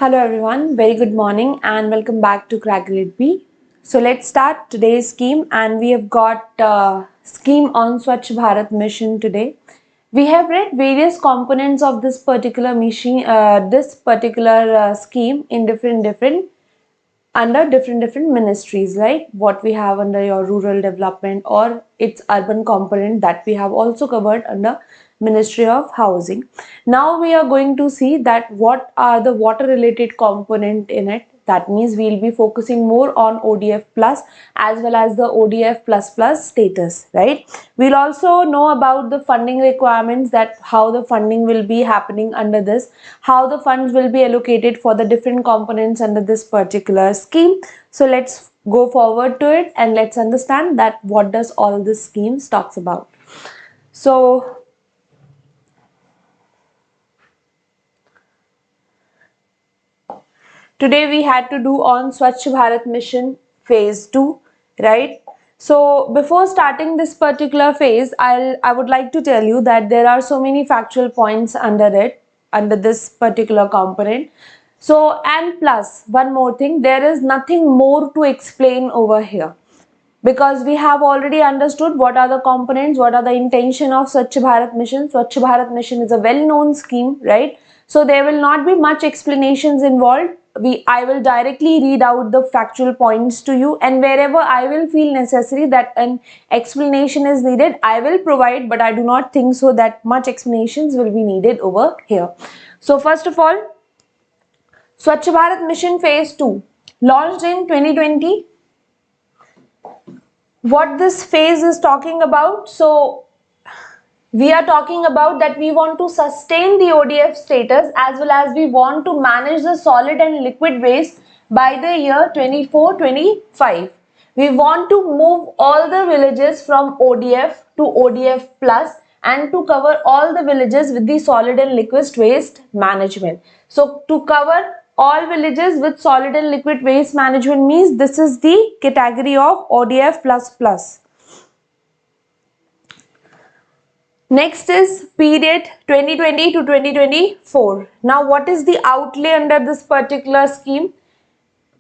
Hello everyone, very good morning and welcome back to Crack Grade B. So let's start today's scheme, and we have got scheme on Swachh Bharat mission today. We have read various components of this particular mission, scheme in different under different ministries, like what we have under your rural development or its urban component that we have also covered under Ministry of Housing. Now we are going to see that what are the water related component in it. That means we'll be focusing more on ODF plus as well as the ODF plus status, right? We'll also know about the funding requirements, that how the funding will be happening under this, how the funds will be allocated for the different components under this particular scheme. So let's go forward to it and let's understand that what does all this schemes talks about. So today we had to do on Swachh Bharat mission phase 2, right? So before starting this particular phase, I would like to tell you that there are so many factual points under it, under this particular component. So, and plus one more thing, there is nothing more to explain over here, because we have already understood what are the components, what are the intention of Swachh Bharat mission. Swachh Bharat mission is a well-known scheme, right? So there will not be much explanations involved. I will directly read out the factual points to you, and wherever I will feel necessary that an explanation is needed, I will provide, but I do not think so that much explanations will be needed over here. So first of all, Swachh Bharat mission phase 2 launched in 2020. What this phase is talking about, so we are talking about that we want to sustain the ODF status as well as we want to manage the solid and liquid waste by the year 24-25. We want to move all the villages from ODF to ODF plus and to cover all the villages with the solid and liquid waste management. So to cover all villages with solid and liquid waste management means this is the category of ODF plus. Next is period 2020 to 2024. Now what is the outlay under this particular scheme?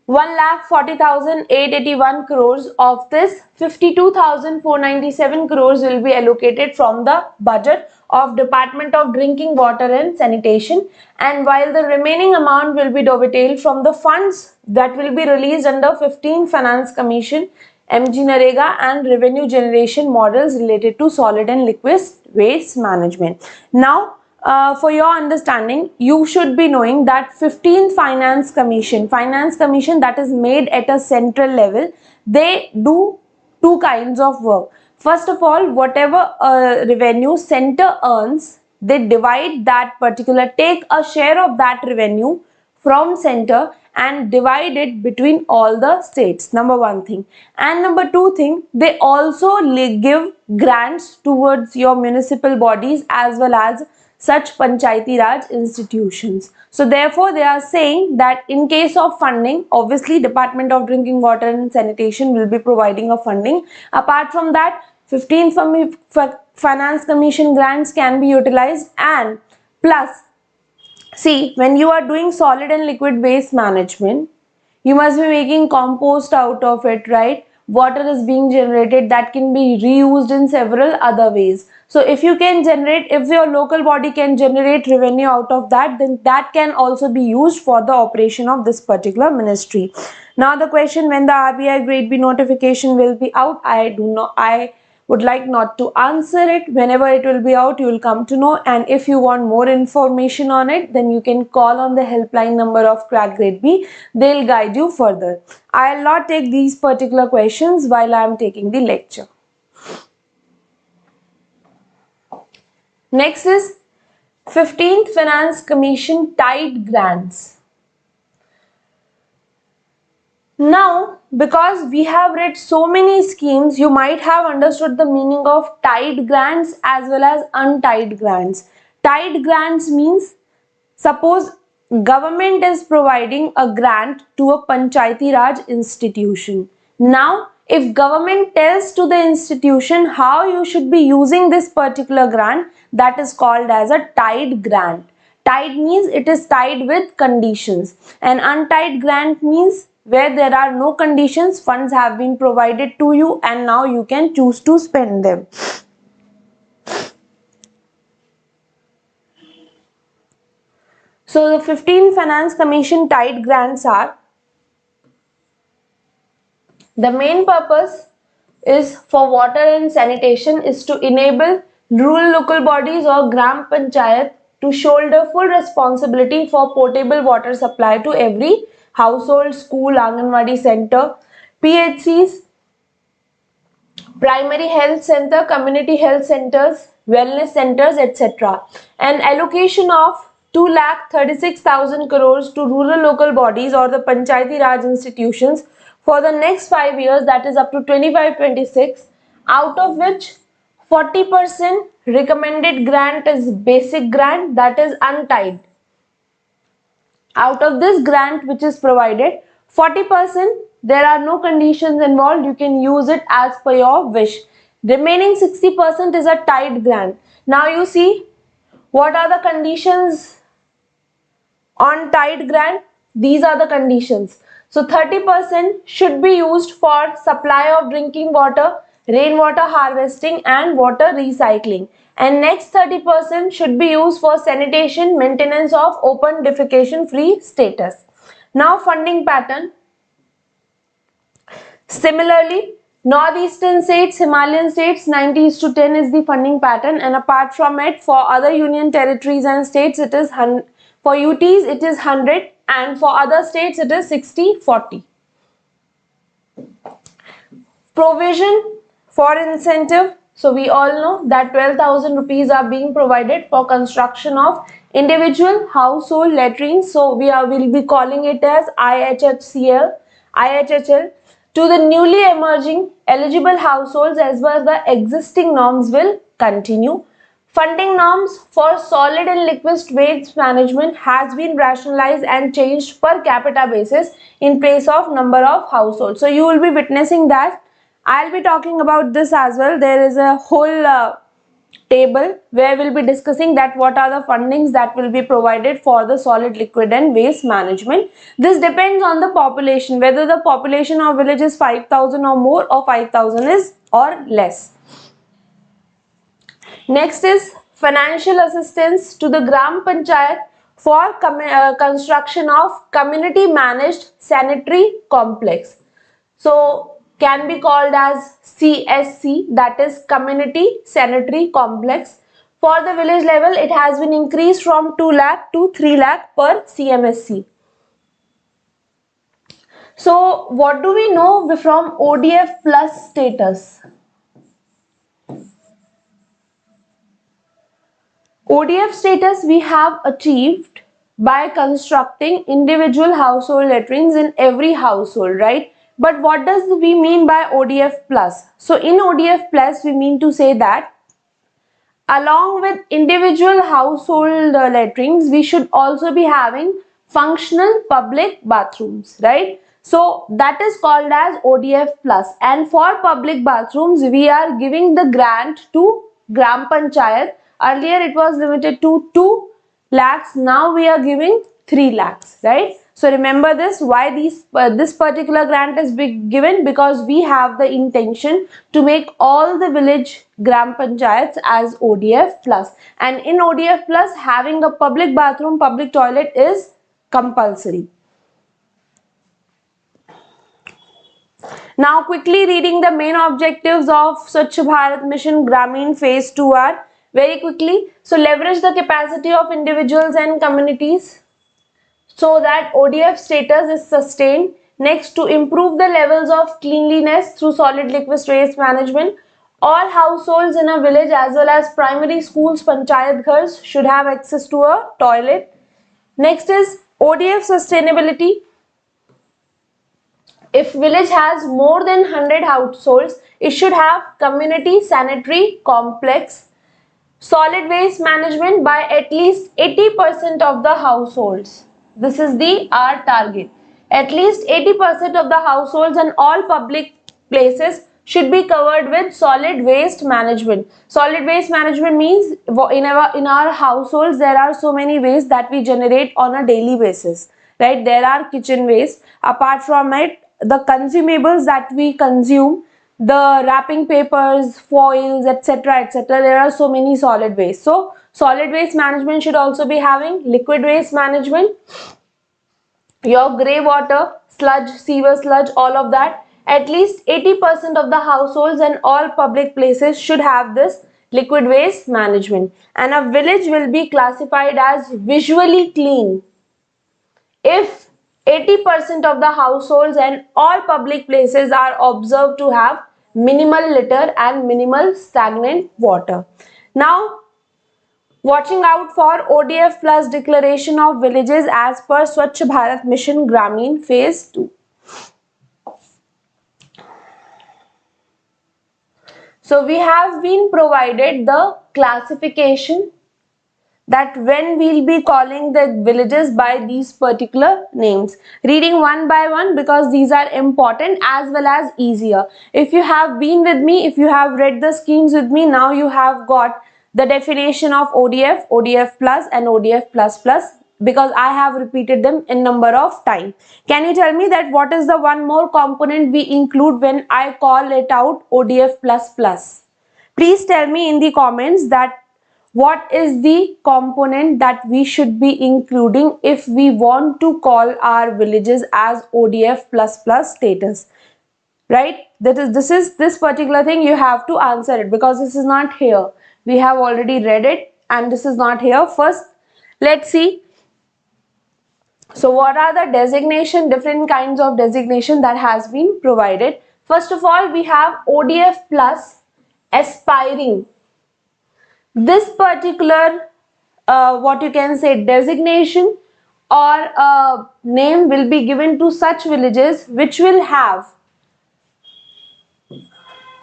1,40,881 crores. Of this, 52,497 crores will be allocated from the budget of Department of Drinking Water and Sanitation, and while the remaining amount will be dovetailed from the funds that will be released under 15 Finance Commission, MG Narega and revenue generation models related to solid and liquid waste management. Now, for your understanding, you should be knowing that 15th Finance Commission that is made at a central level, they do two kinds of work. First of all, whatever revenue center earns, they divide that particular, take a share of that revenue from center and divide it between all the states, number one thing. And number two thing, they also give grants towards your municipal bodies as well as such Panchayati Raj institutions. So therefore they are saying that in case of funding, obviously Department of Drinking Water and Sanitation will be providing a funding. Apart from that, 15th Finance Commission grants can be utilized, and plus, see, when you are doing solid and liquid waste management, you must be making compost out of it, right? Water is being generated that can be reused in several other ways. So if you can generate, if your local body can generate revenue out of that, then that can also be used for the operation of this particular ministry. Now the question, when the RBI Grade B notification will be out, I would like not to answer it. Whenever it will be out, you will come to know, and if you want more information on it, then you can call on the helpline number of Crack Grade B. They'll guide you further. I'll not take these particular questions while I am taking the lecture. Next is 15th Finance Commission tied grants. Now, because we have read so many schemes, you might have understood the meaning of tied grants as well as untied grants. Tied grants means, suppose government is providing a grant to a Panchayati Raj institution. Now, if government tells to the institution how you should be using this particular grant, that is called as a tied grant. Tied means it is tied with conditions, and untied grant means where there are no conditions, funds have been provided to you and now you can choose to spend them. So the 15 Finance Commission tied grants are, the main purpose is for water and sanitation is to enable rural local bodies or gram panchayat to shoulder full responsibility for potable water supply to every household, school, Anganwadi center, PHCs, primary health center, community health centers, wellness centers, etc. An allocation of 2,36,000 crores to rural local bodies or the Panchayati Raj institutions for the next 5 years, that is up to 25-26, out of which 40% recommended grant is basic grant, that is untied. Out of this grant which is provided, 40% there are no conditions involved, you can use it as per your wish. Remaining 60% is a tied grant. Now you see what are the conditions on tied grant. These are the conditions. So 30% should be used for supply of drinking water, rainwater harvesting and water recycling, and next 30% should be used for sanitation, maintenance of open defecation free status. Now funding pattern. Similarly, northeastern states, Himalayan states, 90:10 is the funding pattern, and apart from it, for other union territories and states it is 100, for UTs it is 100, and for other states it is 60-40. Provision for incentive. So we all know that 12,000 rupees are being provided for construction of individual household latrines. So will be calling it as IHHL to the newly emerging eligible households as well as the existing norms will continue. Funding norms for solid and liquid waste management has been rationalized and changed per capita basis in place of number of households. So you will be witnessing that. I'll be talking about this as well. There is a whole table where we'll be discussing that what are the fundings that will be provided for the solid, liquid and waste management. This depends on the population, whether the population of village is 5,000 or more or 5,000 is or less. Next is financial assistance to the Gram Panchayat for construction of community managed sanitary complex. So can be called as CSC, that is Community Sanitary Complex. For the village level, it has been increased from 2 lakh to 3 lakh per CMSC. So what do we know from ODF plus status? ODF status we have achieved by constructing individual household latrines in every household, right? But what does we mean by ODF plus? So in ODF plus we mean to say that along with individual household latrines, we should also be having functional public bathrooms, right? So that is called as ODF plus, and for public bathrooms we are giving the grant to Gram Panchayat. Earlier it was limited to 2 lakhs, now we are giving 3 lakhs, right? So remember this, why this particular grant is given, because we have the intention to make all the village Gram Panchayats as ODF plus, and in ODF plus having a public bathroom, public toilet is compulsory. Now quickly reading the main objectives of Swachh Bharat Mission Grameen Phase 2 are very quickly. So leverage the capacity of individuals and communities so that ODF status is sustained. Next, to improve the levels of cleanliness through solid liquid waste management. All households in a village as well as primary schools, panchayat ghars should have access to a toilet. Next is ODF sustainability. If village has more than 100 households, it should have community sanitary complex. Solid waste management by at least 80% of the households. This is our target. At least 80% of the households and all public places should be covered with solid waste management. Solid waste management means in our households there are so many waste that we generate on a daily basis, right? There are kitchen waste. Apart from it, the consumables that we consume, the wrapping papers, foils, etc., etc., there are so many solid waste. So solid waste management should also be having liquid waste management, your grey water, sludge, sewer sludge, all of that. At least 80% of the households and all public places should have this liquid waste management. And a village will be classified as visually clean if 80% of the households and all public places are observed to have minimal litter and minimal stagnant water. Now, watching out for ODF plus declaration of villages as per Swachh Bharat Mission Grameen phase 2. So we have been provided the classification that when we'll be calling the villages by these particular names. Reading one by one because these are important as well as easier. If you have been with me, if you have read the schemes with me, now you have got the definition of ODF, ODF plus and ODF plus plus, because I have repeated them in number of time. Can you tell me that what is the one more component we include when I call it out ODF plus plus? Please tell me in the comments that what is the component that we should be including if we want to call our villages as ODF plus plus status, right? This particular thing you have to answer it because this is not here. We have already read it and this is not here. First, let's see. So what are the designation, different kinds of designation that has been provided? First of all, we have ODF plus aspiring. This particular what you can say designation or name will be given to such villages which will have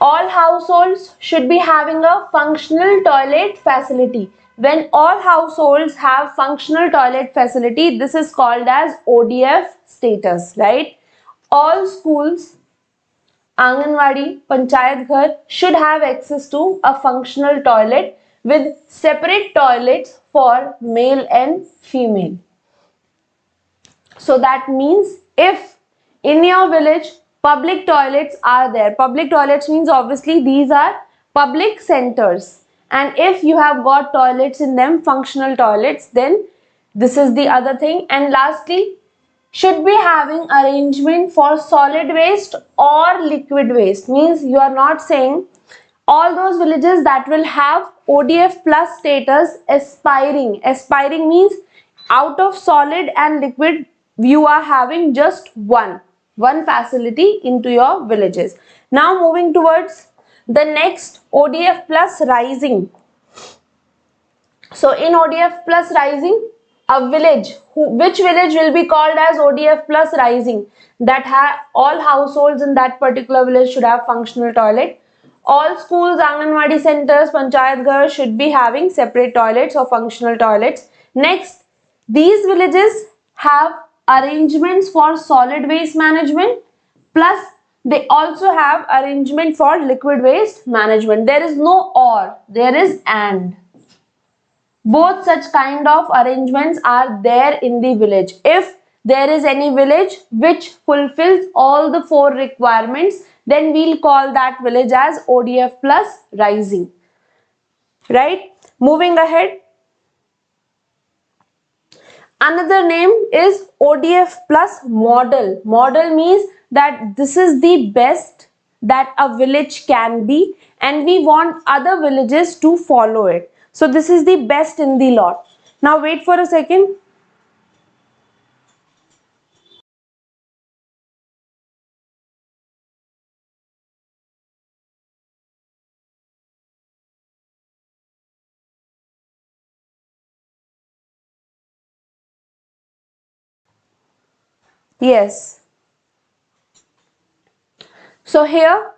all households should be having a functional toilet facility. When all households have functional toilet facility, this is called as ODF status, right? All schools, Anganwadi, Panchayat Ghar should have access to a functional toilet with separate toilets for male and female. So that means if in your village public toilets are there, public toilets means obviously these are public centers, and if you have got toilets in them, functional toilets, then this is the other thing. And lastly, should be having arrangement for solid waste or liquid waste. Means you are not saying all those villages that will have ODF plus status aspiring. Aspiring means out of solid and liquid you are having just one facility into your villages. Now moving towards the next, ODF plus rising. So in ODF plus rising, a village, which village will be called as ODF plus rising? That all households in that particular village should have functional toilet. All schools, Anganwadi centers, Panchayat Ghar should be having separate toilets or functional toilets. Next, these villages have arrangements for solid waste management, plus they also have arrangement for liquid waste management. There is no or, there is and. Both such kind of arrangements are there in the village. If there is any village which fulfills all the four requirements, then we'll call that village as ODF plus rising, right? Moving ahead, another name is ODF plus model. Model means that this is the best that a village can be and we want other villages to follow it. So this is the best in the lot. Now wait for a second. Yes. So here,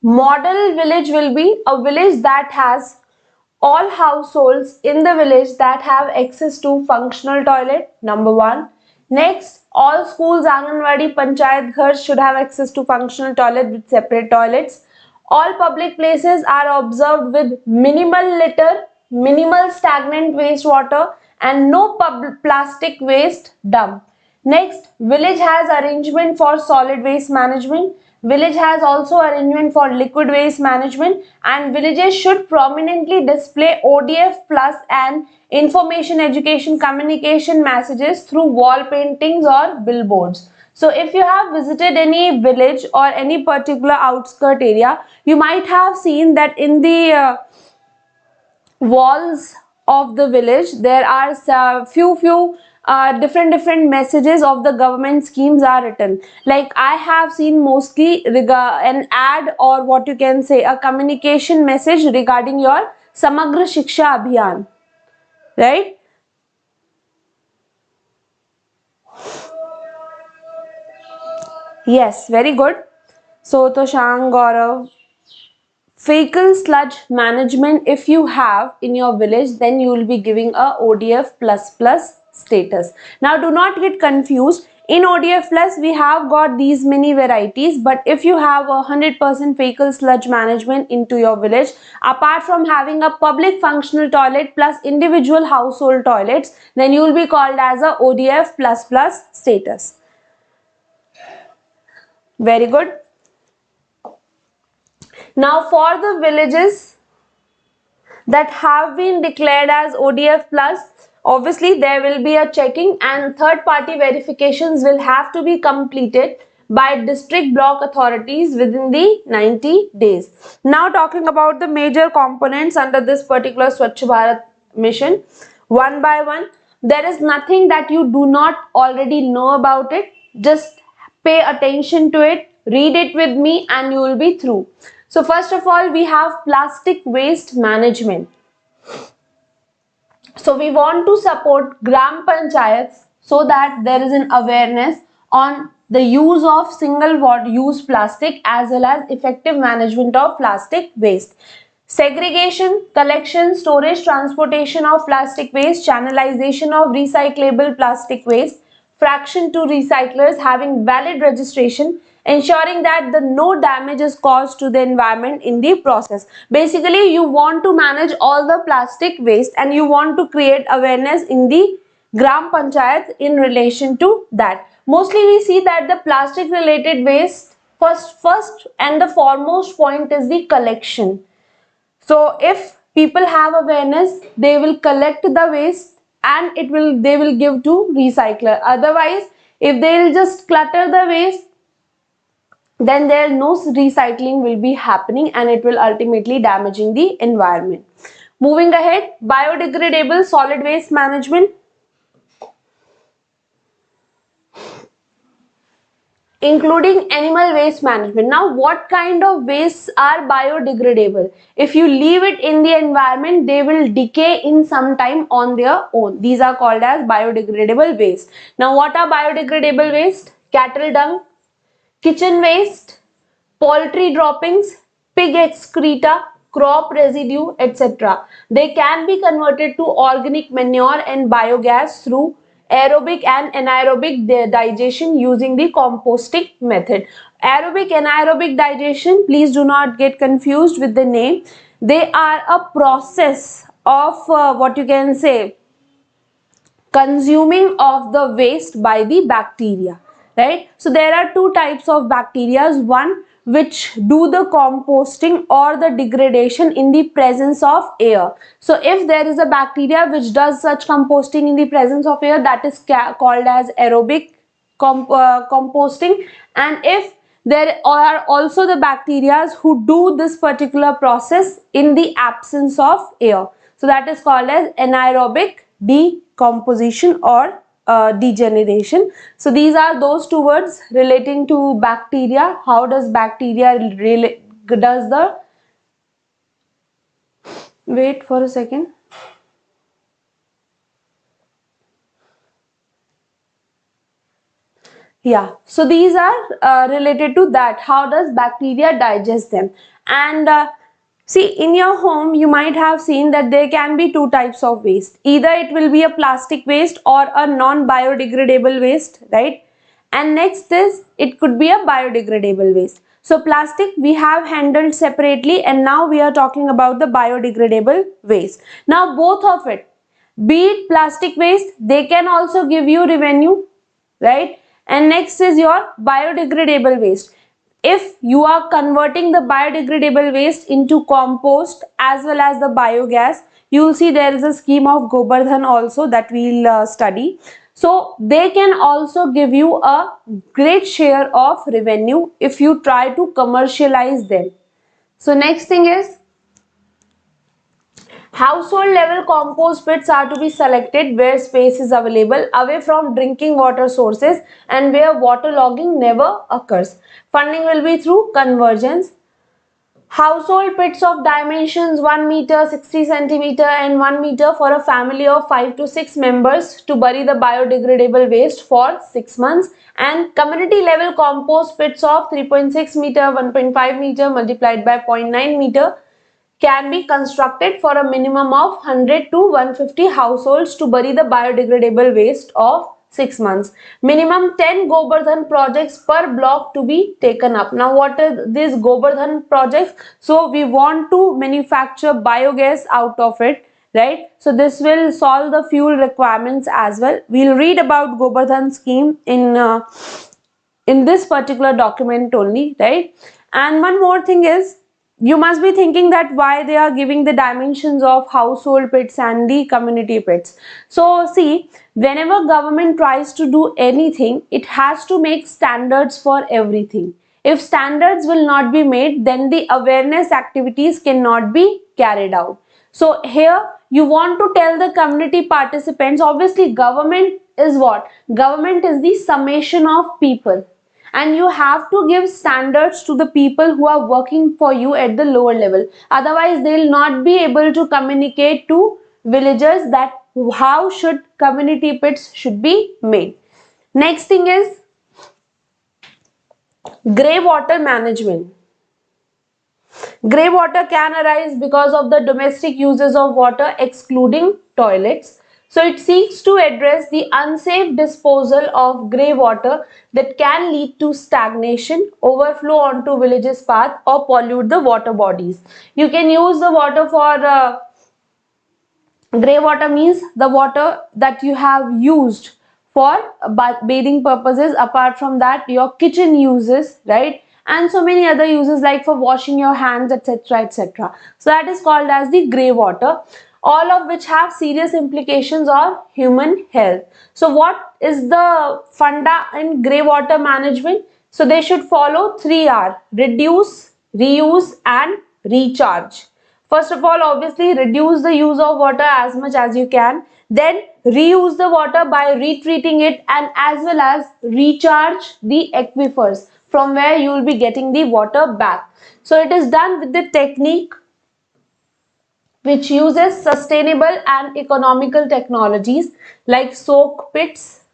model village will be a village that has all households in the village that have access to functional toilet, number one. Next, all schools, Anganwadi, Panchayat Ghar should have access to functional toilet with separate toilets. All public places are observed with minimal litter, minimal stagnant wastewater, and no plastic waste dump. Next, village has arrangement for solid waste management. Village has also arrangement for liquid waste management, and villages should prominently display ODF plus and information education communication messages through wall paintings or billboards. So if you have visited any village or any particular outskirt area, you might have seen that in the walls of the village there are few different messages of the government schemes are written. Like I have seen mostly an ad, or what you can say, a communication message regarding your Samagra Shiksha Abhiyan, right? Yes, very good. So Toshang, Gaurav, fecal sludge management, if you have in your village, then you will be giving a ODF plus plus status. Now do not get confused. In ODF plus we have got these many varieties, but if you have 100% fecal sludge management into your village, apart from having a public functional toilet plus individual household toilets, then you will be called as a ODF plus plus status. Very good. Now for the villages that have been declared as ODF plus, obviously there will be a checking and third party verifications will have to be completed by district block authorities within the 90 days. Now talking about the major components under this particular Swachh Bharat mission, one by one, there is nothing that you do not already know about it. Just pay attention to it, read it with me, and you will be through. So first of all, we have plastic waste management. So we want to support Gram Panchayats so that there is an awareness on the use of single use plastic as well as effective management of plastic waste. Segregation, collection, storage, transportation of plastic waste, channelization of recyclable plastic waste, fraction to recyclers having valid registration, ensuring that the no damage is caused to the environment in the process. Basically, you want to manage all the plastic waste and you want to create awareness in the Gram Panchayat in relation to that. Mostly we see that the plastic related waste, first and the foremost point is the collection. So if people have awareness, they will collect the waste and they will give to recycler. Otherwise, if they will just clutter the waste, then there no recycling will be happening and it will ultimately damaging the environment. Moving ahead, biodegradable solid waste management, including animal waste management. Now, what kind of wastes are biodegradable? If you leave it in the environment, they will decay in some time on their own. These are called as biodegradable waste. Now, what are biodegradable waste? Cattle dung, kitchen waste, poultry droppings, pig excreta, crop residue, etc. They can be converted to organic manure and biogas through aerobic and anaerobic digestion using the composting method. Aerobic and anaerobic digestion, please do not get confused with the name. They are a process of what you can say, consuming of the waste by the bacteria, right? So there are two types of bacteria, one which do the composting or the degradation in the presence of air. So if there is a bacteria which does such composting in the presence of air, that is called as aerobic composting. And if there are also the bacteria who do this particular process in the absence of air, so that is called as anaerobic decomposition or degeneration. So these are those two words relating to bacteria. How does bacteria does the, wait for a second. Yeah, so these are related to that. How does bacteria digest them? And see, in your home, you might have seen that there can be two types of waste. Either it will be a plastic waste or a non-biodegradable waste, right? And next is, it could be a biodegradable waste. So plastic we have handled separately, and now we are talking about the biodegradable waste. Now both of it, be it plastic waste, they can also give you revenue, right? And next is your biodegradable waste. If you are converting the biodegradable waste into compost as well as the biogas, you will see there is a scheme of Gopardhan also that we will study. So they can also give you a great share of revenue if you try to commercialize them. So next thing is, household level compost pits are to be selected where space is available away from drinking water sources and where waterlogging never occurs. Funding will be through convergence. Household pits of dimensions 1 meter, 60 centimeter and 1 meter for a family of 5 to 6 members to bury the biodegradable waste for 6 months, and community level compost pits of 3.6 meter, 1.5 meter multiplied by 0.9 meter can be constructed for a minimum of 100 to 150 households to bury the biodegradable waste of 6 months. Minimum 10 Gopardhan projects per block to be taken up. Now what are these Gopardhan projects? So we want to manufacture biogas out of it, right? So this will solve the fuel requirements as well. We'll read about Gopardhan scheme in this particular document only, right? And one more thing is, you must be thinking that why they are giving the dimensions of household pits and the community pits. So see, whenever government tries to do anything, it has to make standards for everything. If standards will not be made, then the awareness activities cannot be carried out. So here you want to tell the community participants, obviously government is what? Government is the summation of people. And you have to give standards to the people who are working for you at the lower level. Otherwise, they will not be able to communicate to villagers that how should community pits should be made. Next thing is grey water management. Grey water can arise because of the domestic uses of water excluding toilets. So it seeks to address the unsafe disposal of grey water that can lead to stagnation, overflow onto villages' path or pollute the water bodies. You can use the water for grey water means the water that you have used for bathing purposes. Apart from that, your kitchen uses, right? And so many other uses like for washing your hands, etc., etc. So that is called as the grey water, all of which have serious implications on human health. So what is the funda in grey water management? So they should follow 3R: reduce, reuse and recharge. First of all, obviously reduce the use of water as much as you can, then reuse the water by retreating it, and as well as recharge the aquifers from where you will be getting the water back. So it is done with the technique which uses sustainable and economical technologies like soak pits,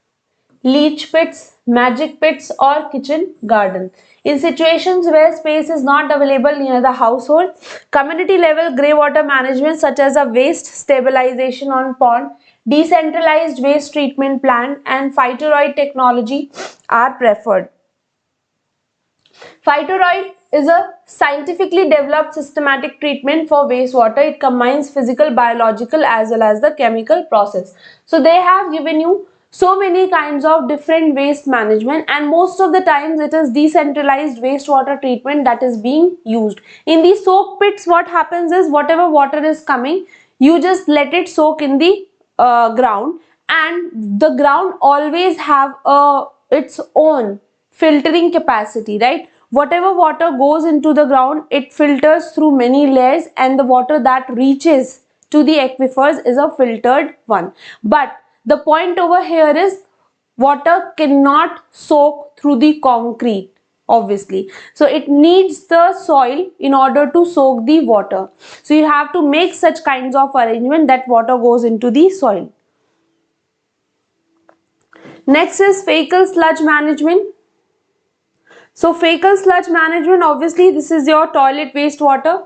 leach pits, magic pits or kitchen garden. In situations where space is not available near the household, community level grey water management such as a waste stabilization on pond, decentralized waste treatment plant and phytoroid technology are preferred. Phytoroid is a scientifically developed systematic treatment for wastewater. It combines physical, biological as well as the chemical process. So they have given you so many kinds of different waste management, and most of the times it is decentralized wastewater treatment that is being used. In the soak pits, what happens is whatever water is coming, you just let it soak in the ground, and the ground always have its own filtering capacity, right? Whatever water goes into the ground, it filters through many layers, and the water that reaches to the aquifers is a filtered one. But the point over here is water cannot soak through the concrete, obviously. So it needs the soil in order to soak the water. So you have to make such kinds of arrangement that water goes into the soil. Next is fecal sludge management. So fecal sludge management, obviously this is your toilet wastewater.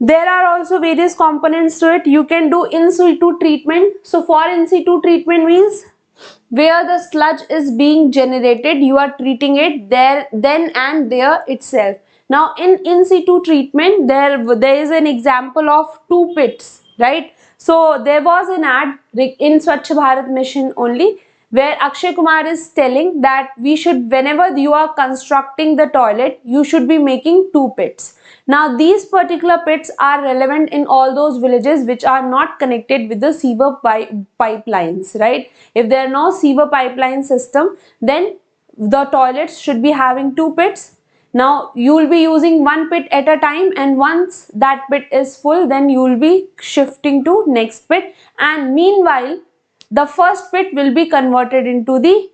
There are also various components to it. You can do in situ treatment. So for in situ treatment means where the sludge is being generated, you are treating it there, then and there itself. Now in situ treatment, there is an example of two pits, right? So there was an ad in Swachh Bharat mission only, where Akshay Kumar is telling that we should, whenever you are constructing the toilet, you should be making two pits. Now these particular pits are relevant in all those villages which are not connected with the sewer pipelines, right? If there are no sewer pipeline system, then the toilets should be having two pits. Now you will be using one pit at a time, and once that pit is full, then you will be shifting to next pit, and meanwhile the first pit will be converted into the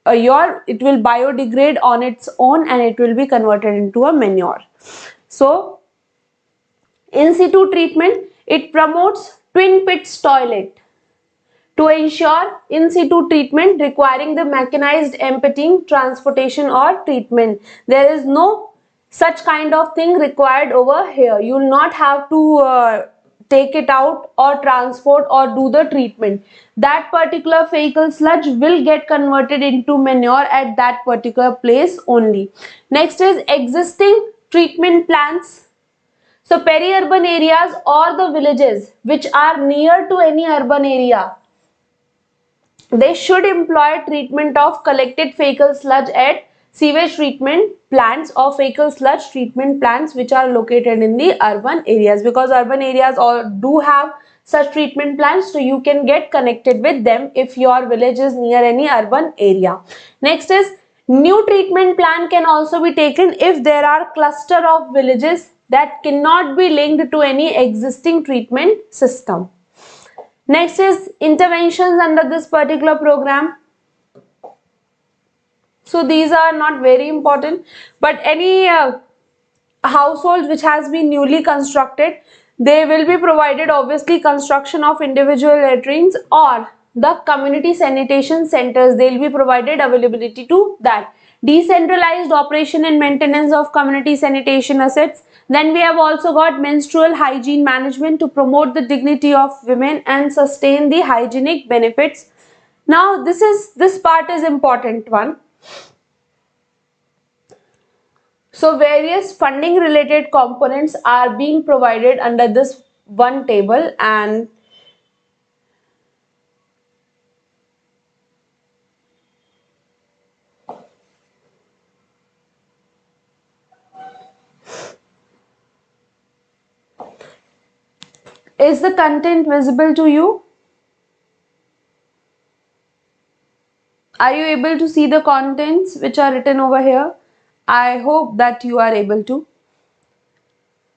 it will biodegrade on its own, and it will be converted into a manure. So in situ treatment, it promotes twin pits toilet to ensure in situ treatment requiring the mechanized emptying, transportation or treatment. There is no such kind of thing required over here. You will not have to take it out or transport or do the treatment. That particular fecal sludge will get converted into manure at that particular place only. Next is existing treatment plants. So peri-urban areas or the villages which are near to any urban area, they should employ treatment of collected fecal sludge at sewage treatment plants or fecal sludge treatment plants which are located in the urban areas, because urban areas all do have such treatment plants, so you can get connected with them if your village is near any urban area. Next is new treatment plan can also be taken if there are cluster of villages that cannot be linked to any existing treatment system. Next is interventions under this particular program. So these are not very important, but any household which has been newly constructed, they will be provided obviously construction of individual latrines or the community sanitation centers. They will be provided availability to that. Decentralized operation and maintenance of community sanitation assets. Then we have also got menstrual hygiene management to promote the dignity of women and sustain the hygienic benefits. Now this part is important one. So various funding related components are being provided under this one table, and is the content visible to you? Are you able to see the contents which are written over here? I hope that you are able to.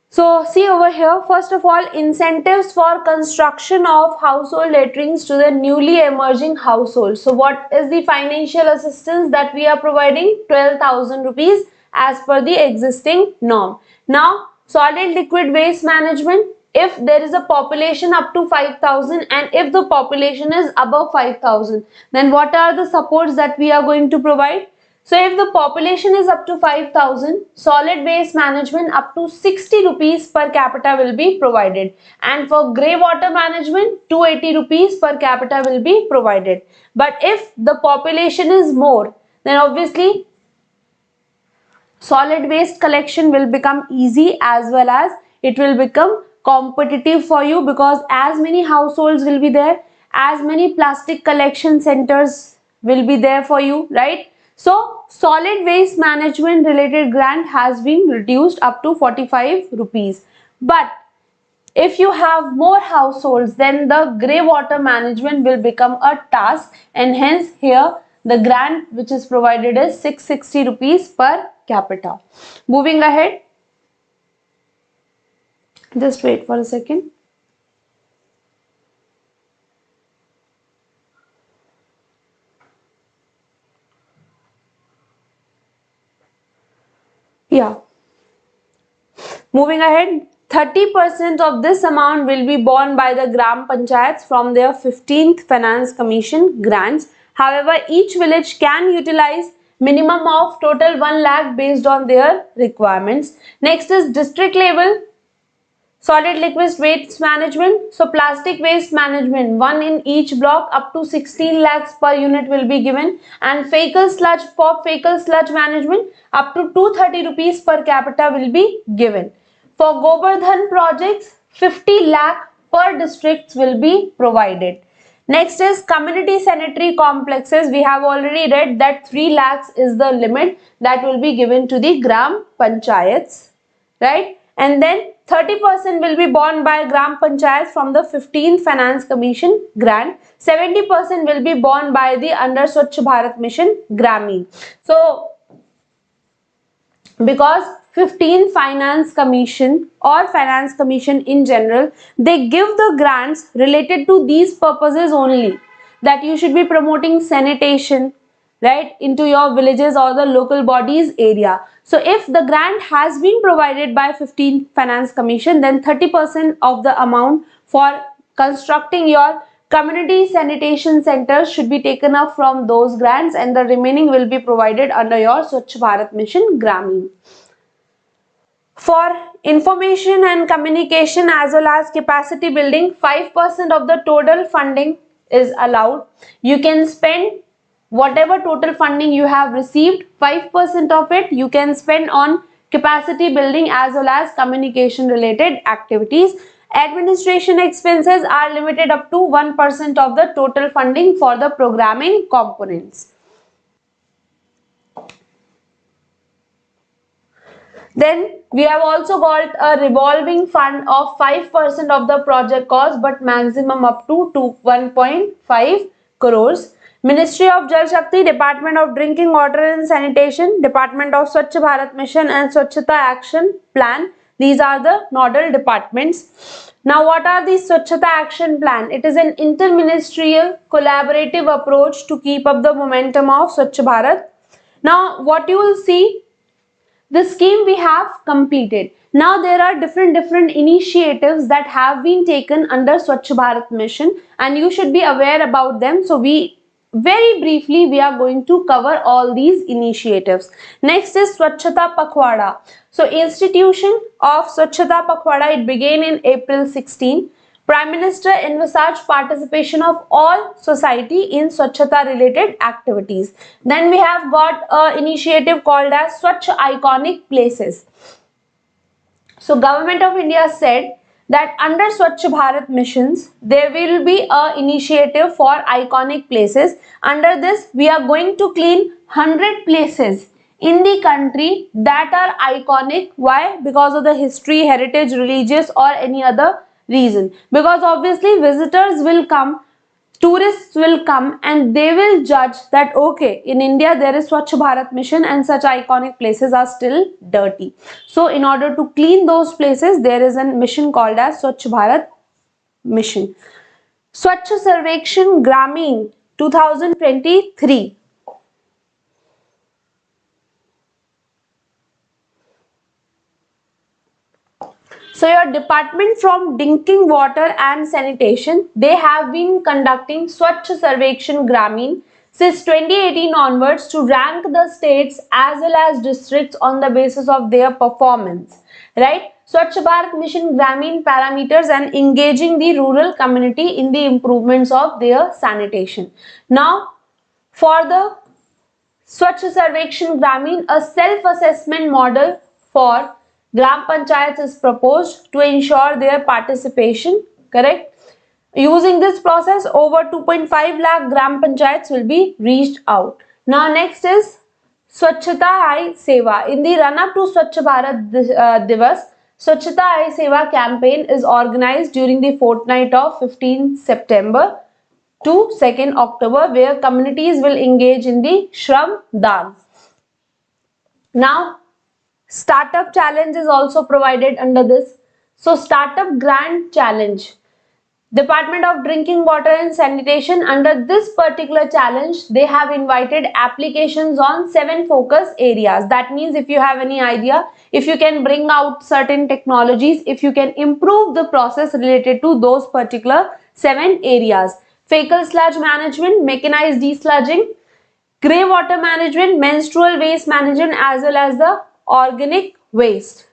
So see over here, first of all, incentives for construction of household latrines to the newly emerging households. So what is the financial assistance that we are providing? 12,000 rupees as per the existing norm. Now solid liquid waste management, if there is a population up to 5,000 and if the population is above 5,000, then what are the supports that we are going to provide? So if the population is up to 5,000, solid waste management up to 60 rupees per capita will be provided, and for grey water management 280 rupees per capita will be provided. But if the population is more, then obviously solid waste collection will become easy as well as it will become competitive for you, because as many households will be there, as many plastic collection centers will be there for you, right? So solid waste management related grant has been reduced up to 45 rupees. But if you have more households, then the grey water management will become a task, and hence here the grant which is provided is 660 rupees per capita. Moving ahead, just wait for a second. Yeah. Moving ahead, 30% of this amount will be borne by the Gram Panchayats from their 15th Finance Commission grants. However, each village can utilize minimum of total 1 lakh based on their requirements. Next is district level. Solid liquid waste management. So plastic waste management, one in each block, up to 16 lakhs per unit will be given. And fecal sludge, for fecal sludge management, up to 230 rupees per capita will be given. For Gopardhan projects, 50 lakh per districts will be provided. Next is community sanitary complexes. We have already read that 3 lakhs is the limit that will be given to the gram panchayats, right? And then 30% will be borne by gram panchayats from the 15th Finance Commission grant. 70% will be borne by the under Swachh Bharat Mission Grameen. So because 15th Finance Commission or Finance Commission in general, they give the grants related to these purposes only, that you should be promoting sanitation, right, into your villages or the local bodies area. So if the grant has been provided by 15th Finance Commission, then 30% of the amount for constructing your community sanitation centers should be taken up from those grants, and the remaining will be provided under your Swachh Bharat Mission Grameen. For information and communication as well as capacity building, 5% of the total funding is allowed. You can spend whatever total funding you have received, 5% of it you can spend on capacity building as well as communication related activities. Administration expenses are limited up to 1% of the total funding for the programming components. Then we have also got a revolving fund of 5% of the project cost, but maximum up to 1.5 crores. Ministry of Jal Shakti, Department of Drinking Water and Sanitation, Department of Swachh Bharat Mission and Swachhata Action Plan. These are the nodal departments. Now, what are the Swachhata Action Plan? It is an interministerial collaborative approach to keep up the momentum of Swachh Bharat. Now, what you will see, the scheme we have completed. Now there are different initiatives that have been taken under Swachh Bharat Mission, and you should be aware about them. So we very briefly we are going to cover all these initiatives. Next is Swachhata Pakhwada. So institution of Swachhata Pakhwada, it began in April 16. Prime Minister envisaged participation of all society in Swachhata related activities. Then we have got an initiative called as Swachh Iconic Places. So Government of India said that under Swachh Bharat missions, there will be an initiative for iconic places. Under this, we are going to clean 100 places in the country that are iconic. Why? Because of the history, heritage, religious or any other reason. Because obviously visitors will come, tourists will come, and they will judge that okay, in India there is Swachh Bharat mission and such iconic places are still dirty. So in order to clean those places, there is a mission called as Swachh Bharat mission. Swachh Sarvekshan Grameen 2023. So your department from drinking water and sanitation, they have been conducting Swachh Sarvekshan Grameen since 2018 onwards to rank the states as well as districts on the basis of their performance, right? Swachh Bharat Mission Grameen parameters and engaging the rural community in the improvements of their sanitation. Now, for the Swachh Sarvekshan Grameen, a self-assessment model for Gram Panchayats is proposed to ensure their participation, correct? Using this process, over 2.5 lakh Gram Panchayats will be reached out. Now next is Swachhata Hi Seva. In the run-up to Swachh Bharat Divas, Swachhata Hi Seva campaign is organized during the fortnight of 15 September to 2nd October, where communities will engage in the Shram Dan. Now, Startup Challenge is also provided under this. So, Startup Grant Challenge. Department of Drinking Water and Sanitation, under this particular challenge, they have invited applications on 7 focus areas. That means if you have any idea, if you can bring out certain technologies, if you can improve the process related to those particular 7 areas. Fecal sludge management, mechanized desludging, grey water management, menstrual waste management, as well as the organic waste.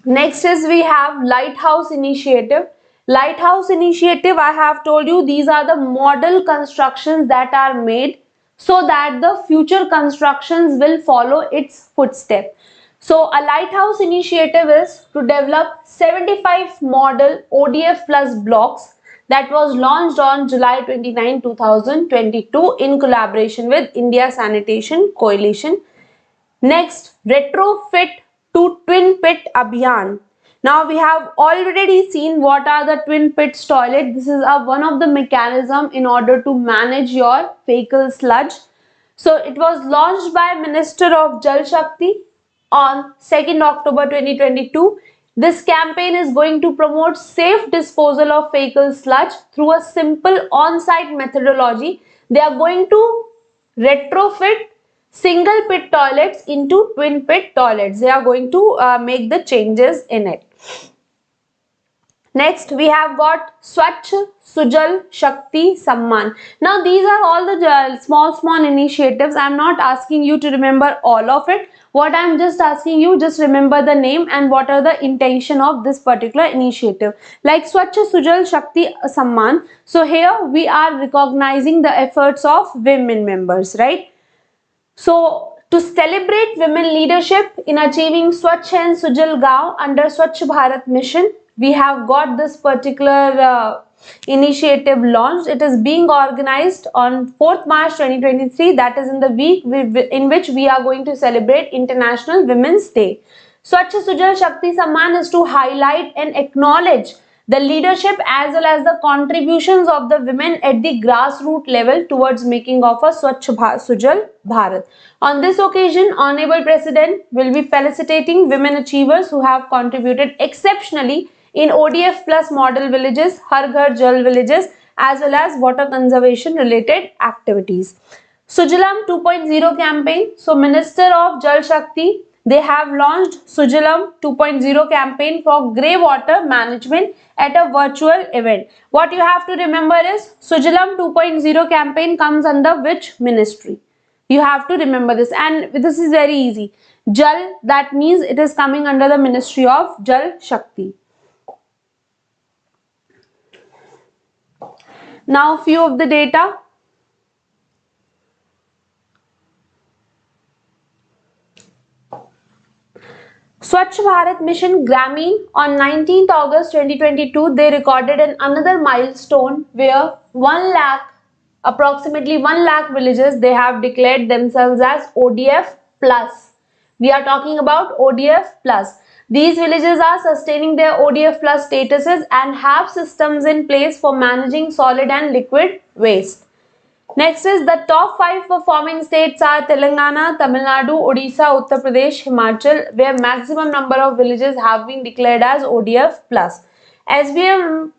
Next is we have Lighthouse Initiative. Lighthouse Initiative, I have told you, these are the model constructions that are made so that the future constructions will follow its footstep. So a Lighthouse Initiative is to develop 75 model ODF plus blocks that was launched on July 29, 2022 in collaboration with India Sanitation Coalition. Next, retrofit to twin pit abhiyan. Now we have already seen what are the twin pits toilet. This is one of the mechanism in order to manage your fecal sludge. So it was launched by Minister of Jal Shakti on 2nd October 2022. This campaign is going to promote safe disposal of fecal sludge through a simple on-site methodology. They are going to retrofit single pit toilets into twin pit toilets. They are going to make the changes in it. Next, we have got Swachh Jal Shakti Samman. Now, these are all the small initiatives. I am not asking you to remember all of it. What I am just asking you, just remember the name and what are the intention of this particular initiative. Like Swachh Jal Shakti Samman. So, here we are recognizing the efforts of women members, right? So, to celebrate women leadership in achieving Swachh and Sujal Gaon under Swachh Bharat mission, we have got this particular initiative launched. It is being organized on 4th March 2023. That is in the week in which we are going to celebrate International Women's Day. Swachh Sujal Shakti Samman is to highlight and acknowledge the leadership as well as the contributions of the women at the grassroots level towards making of a Swachh Sujal Bharat. On this occasion, Honorable President will be felicitating women achievers who have contributed exceptionally in ODF plus model villages, Har Ghar Jal villages, as well as water conservation related activities. Sujalam 2.0 campaign. So, Minister of Jal Shakti, they have launched Sujalam 2.0 campaign for grey water management at a virtual event. What you have to remember is Sujalam 2.0 campaign comes under which ministry? You have to remember this, and this is very easy. Jal, that means it is coming under the Ministry of Jal Shakti. Now, few of the data. Swachh Bharat Mission Grameen on 19th August 2022, they recorded another milestone where 1 lakh, approximately 1 lakh villages, they have declared themselves as ODF plus. We are talking about ODF plus. These villages are sustaining their ODF plus statuses and have systems in place for managing solid and liquid waste. Next is the top 5 performing states are Telangana, Tamil Nadu, Odisha, Uttar Pradesh, Himachal, where maximum number of villages have been declared as ODF plus. SBIPO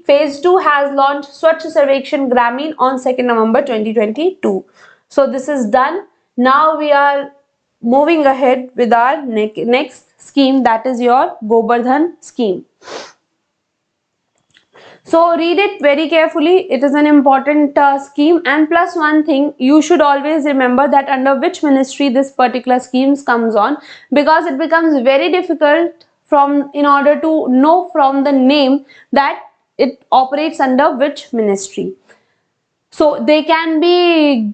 Phase 2 has launched Swachh Sarvekshan Grameen on 2nd November 2022. So this is done. Now we are moving ahead with our next scheme, that is your Gopardhan scheme. So read it very carefully. It is an important scheme, and plus one thing, you should always remember that under which ministry this particular scheme comes on, because it becomes very difficult in order to know from the name that it operates under which ministry. So there can be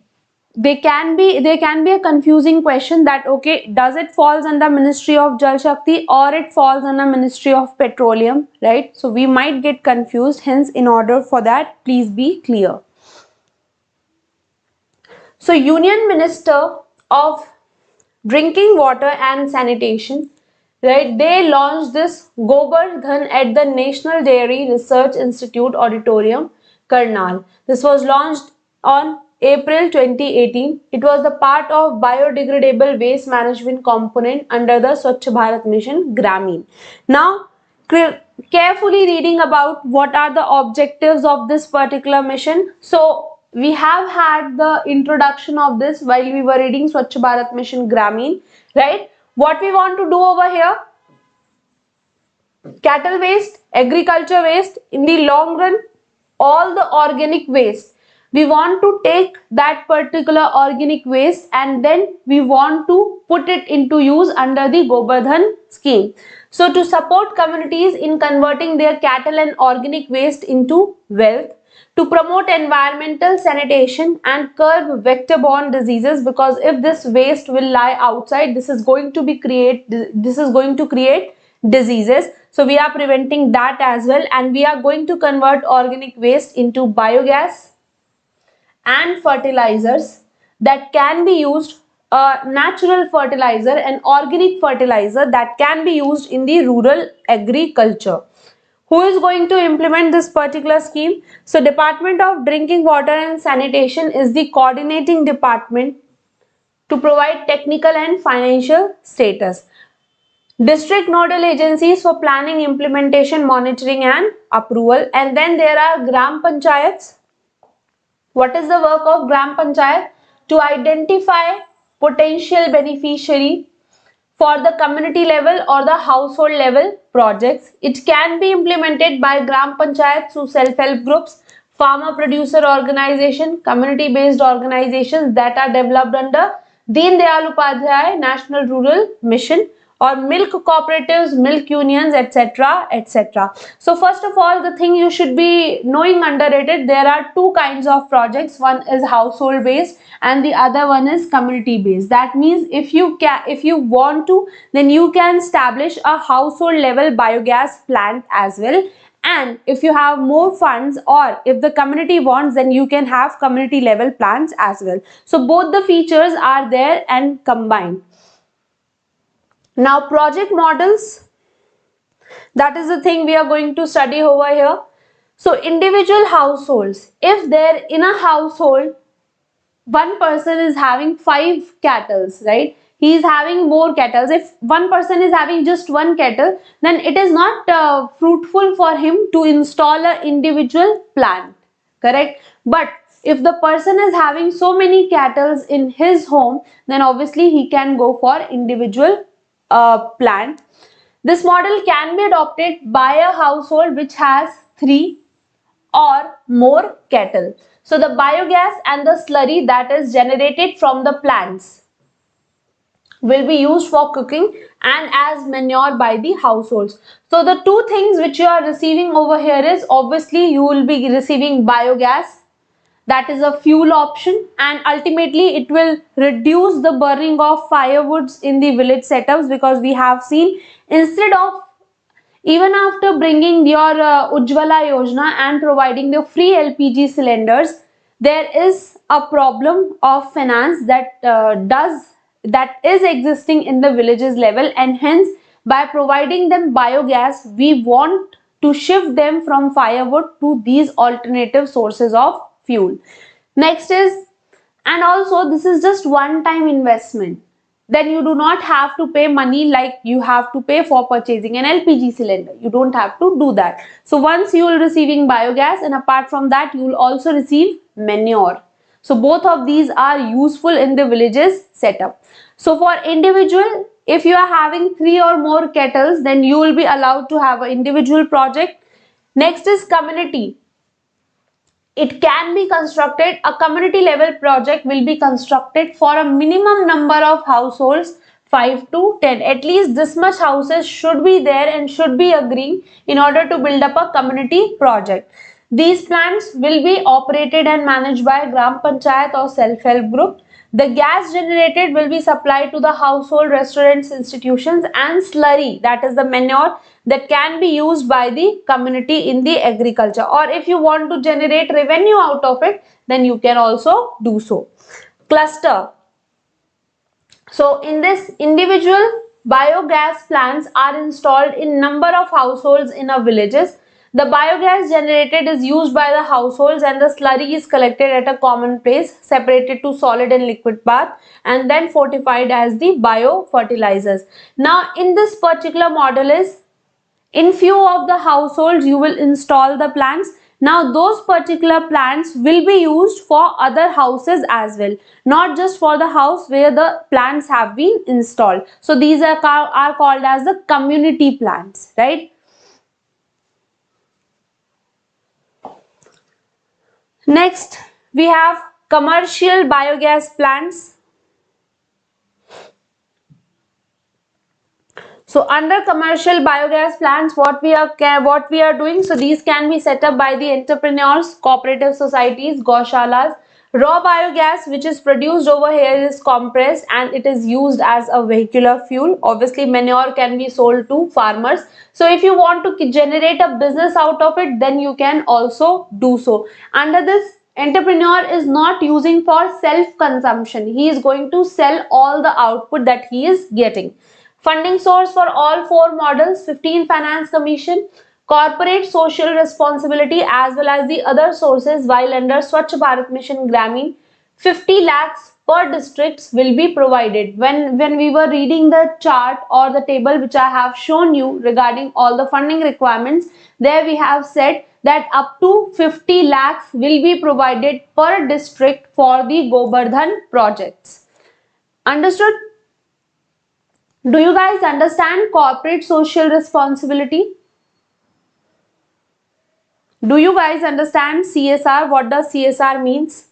a confusing question that, okay, does it falls under Ministry of Jal Shakti or it falls under Ministry of Petroleum, right? So we might get confused, hence in order for that, please be clear. So Union Minister of Drinking Water and Sanitation, right, they launched this Gopardhan at the National Dairy Research Institute Auditorium, Karnal. This was launched on April 2018. It was the part of biodegradable waste management component under the Swachh Bharat Mission Grameen. Now, carefully reading about what are the objectives of this particular mission. So, we have had the introduction of this while we were reading Swachh Bharat Mission Grameen, right? What we want to do over here? Cattle waste, agriculture waste, in the long run, all the organic waste. We want to take that particular organic waste and then we want to put it into use under the Gopardhan scheme. So to support communities in converting their cattle and organic waste into wealth, to promote environmental sanitation and curb vector-borne diseases, because if this waste will lie outside, this is going to create diseases. So we are preventing that as well, and we are going to convert organic waste into biogas and fertilizers that can be used, natural fertilizer and organic fertilizer that can be used in the rural agriculture. Who is going to implement this particular scheme? So Department of Drinking Water and Sanitation is the coordinating department to provide technical and financial status. District nodal agencies for planning, implementation, monitoring and approval. And then there are Gram Panchayats. What is the work of Gram Panchayat? To identify potential beneficiary for the community level or the household level projects. It can be implemented by Gram Panchayat through self-help groups, farmer producer organization, community based organizations that are developed under Deen Dayal Upadhyay National Rural Mission, or milk cooperatives, milk unions, etc., etc. So first of all, the thing you should be knowing under it, there are two kinds of projects. One is household based and the other one is community based. That means if you want to, then you can establish a household level biogas plant as well. And if you have more funds, or if the community wants, then you can have community level plants as well. So both the features are there and combined. Now project models, that is the thing we are going to study over here. So individual households, if there in a household one person is having 5 cattle, right? He is having more cattle. If one person is having just one cattle, then it is not fruitful for him to install an individual plant, correct? But if the person is having so many cattle in his home, then obviously he can go for individual plant. This model can be adopted by a household which has 3 or more cattle. So the biogas and the slurry that is generated from the plants will be used for cooking and as manure by the households. So the two things which you are receiving over here is, obviously you will be receiving biogas, that is a fuel option, and ultimately it will reduce the burning of firewoods in the village setups, because we have seen, instead of, even after bringing your Ujjwala Yojana and providing the free LPG cylinders, there is a problem of finance that is existing in the villages level, and hence by providing them biogas, we want to shift them from firewood to these alternative sources of fuel. Next is, and also this is just one time investment, then you do not have to pay money like you have to pay for purchasing an LPG cylinder. You don't have to do that. So once you will receiving biogas, and apart from that you will also receive manure. So both of these are useful in the villages setup. So for individual, if you are having 3 or more kettles, then you will be allowed to have an individual project. Next is community. It can be constructed, a community level project will be constructed for a minimum number of households, 5 to 10. At least this much houses should be there and should be agreeing in order to build up a community project. These plants will be operated and managed by Gram Panchayat or self-help group. The gas generated will be supplied to the household, restaurants, institutions, and slurry, that is the manure, that can be used by the community in the agriculture. Or if you want to generate revenue out of it, then you can also do so. Cluster. So in this, individual biogas plants are installed in number of households in a villages. The biogas generated is used by the households, and the slurry is collected at a common place, separated to solid and liquid bath, and then fortified as the biofertilizers. Now in this particular model is, in few of the households you will install the plants. Now those particular plants will be used for other houses as well, not just for the house where the plants have been installed. So these are called as the community plants, right? Next, We have commercial biogas plants. So under commercial biogas plants, what we are doing, so these can be set up by the entrepreneurs, cooperative societies, goshalas. Raw biogas which is produced over here is compressed and it is used as a vehicular fuel. Obviously manure can be sold to farmers. So if you want to generate a business out of it, then you can also do so. Under this, entrepreneur is not using for self consumption. He is going to sell all the output that he is getting. Funding source for all four models: 15 Finance Commission, corporate social responsibility as well as the other sources, while under Swachh Bharat Mission Grameen, 50 lakhs per districts will be provided. When we were reading the chart or the table which I have shown you regarding all the funding requirements, there we have said that up to 50 lakhs will be provided per district for the Gopardhan projects. Understood? Do you guys understand corporate social responsibility? Do you guys understand CSR? What does CSR means?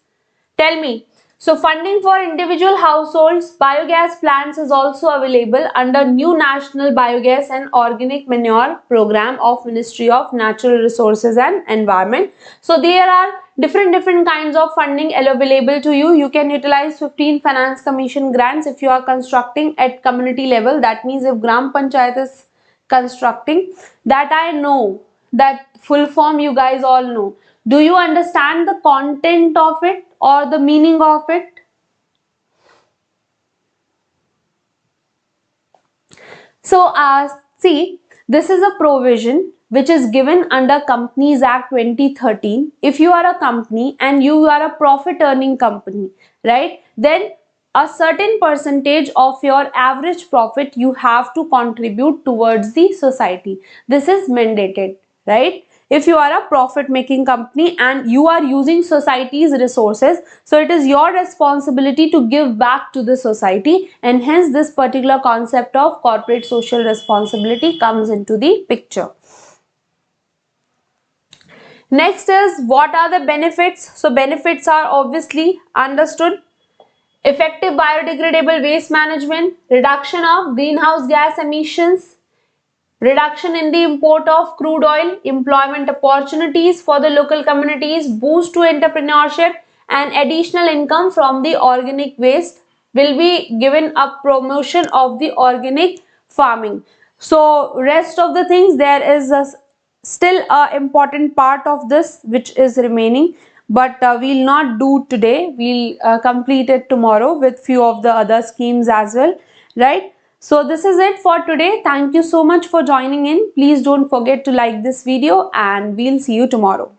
Tell me. So funding for individual households, biogas plants is also available under new National Biogas and Organic Manure Program of Ministry of Natural Resources and Environment. So there are different kinds of funding available to you. You can utilize 15 Finance Commission grants if you are constructing at community level. That means if Gram Panchayat is constructing, that I know, that full form you guys all know. Do you understand the content of it or the meaning of it? So see, this is a provision which is given under Companies Act 2013. If you are a company and you are a profit earning company, right, then a certain percentage of your average profit you have to contribute towards the society. This is mandated, right? If you are a profit making company and you are using society's resources, so it is your responsibility to give back to the society, and hence this particular concept of corporate social responsibility comes into the picture. Next is, what are the benefits? So benefits are obviously understood. Effective biodegradable waste management, reduction of greenhouse gas emissions, reduction in the import of crude oil, employment opportunities for the local communities, boost to entrepreneurship, and additional income from the organic waste will be given a promotion of the organic farming. So rest of the things, there is still a important part of this which is remaining, but we'll not do today. We'll complete it tomorrow with few of the other schemes as well, right? So this is it for today. Thank you so much for joining in. Please don't forget to like this video and we'll see you tomorrow.